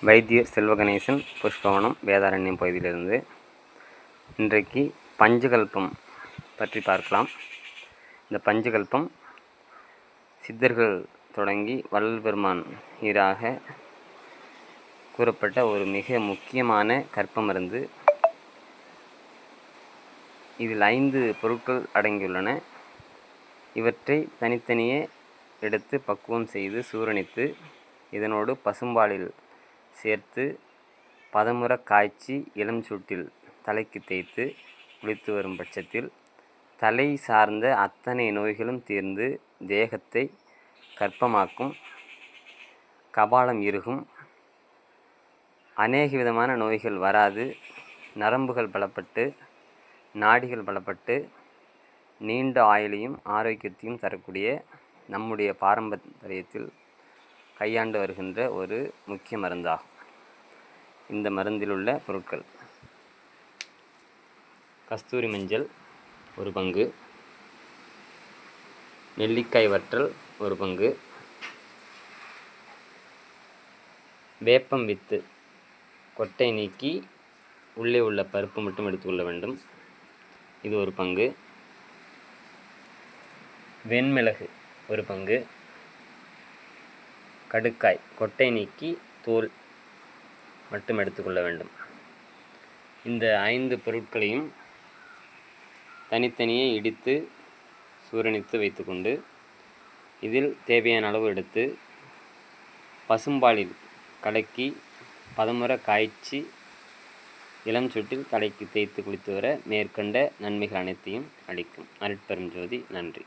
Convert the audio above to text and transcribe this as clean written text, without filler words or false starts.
வைத்தியர் செல்வகணேசன், புஷ்பவனம், வேதாரண்யம் பகுதியிலிருந்து. இன்றைக்கு பஞ்சகல்பம் பற்றி பார்க்கலாம். இந்த பஞ்சகல்பம் சித்தர்கள் தொடங்கி வள்ளல் பெருமான் ஈராக கூறப்பட்ட ஒரு மிக முக்கியமான கற்ப மருந்து. இதில் 5 பொருட்கள் அடங்கியுள்ளன. இவற்றை தனித்தனியே எடுத்து பக்குவம் செய்து சூரணித்து இதனோடு பசும்பாலில் சேர்த்து பதமுற காய்ச்சி இளம் சூட்டில் தலைக்கு தேய்த்து குளித்து வரும் பட்சத்தில் தலை சார்ந்த அத்தனை நோய்களும் தீர்ந்து தேகத்தை கர்ப்பமாக்கும், கபாலம் இறுகும், அநேக விதமான நோய்கள் வராது, நரம்புகள் பலப்பட்டு நாடிகள் பலப்பட்டு நீண்ட ஆயுளையும் ஆரோக்கியத்தையும் தரக்கூடிய நம்முடைய பாரம்பரியத்தில் கையாண்டு வருகின்ற ஒரு முக்கிய மருந்தாகும். இந்த மருந்தில் உள்ள பொருட்கள்: கஸ்தூரி மஞ்சள் 1 பங்கு, நெல்லிக்காய் வற்றல் 1 பங்கு, வேப்பம் வித்து கொட்டை நீக்கி உள்ளே உள்ள பருப்பு மட்டும் எடுத்துக்கொள்ள வேண்டும், இது 1 பங்கு, வெண்மிளகு 1 பங்கு, கடுக்காய் கொட்டை நீக்கி தோல் மட்டும் எடுத்துக்கொள்ள வேண்டும். இந்த 5 பொருட்களையும் தனித்தனியே இடித்து சூரணித்து வைத்துக்கொண்டு இதில் தேவையான அளவு எடுத்து பசும்பாலில் கலக்கி பதமுற காய்ச்சி இளம் சூட்டில் தலைக்கு தேய்த்து குளித்து வர மேற்கண்ட நன்மைகள் அனைத்தையும் அளிக்கும். அருட்பெரும் ஜோதி. நன்றி.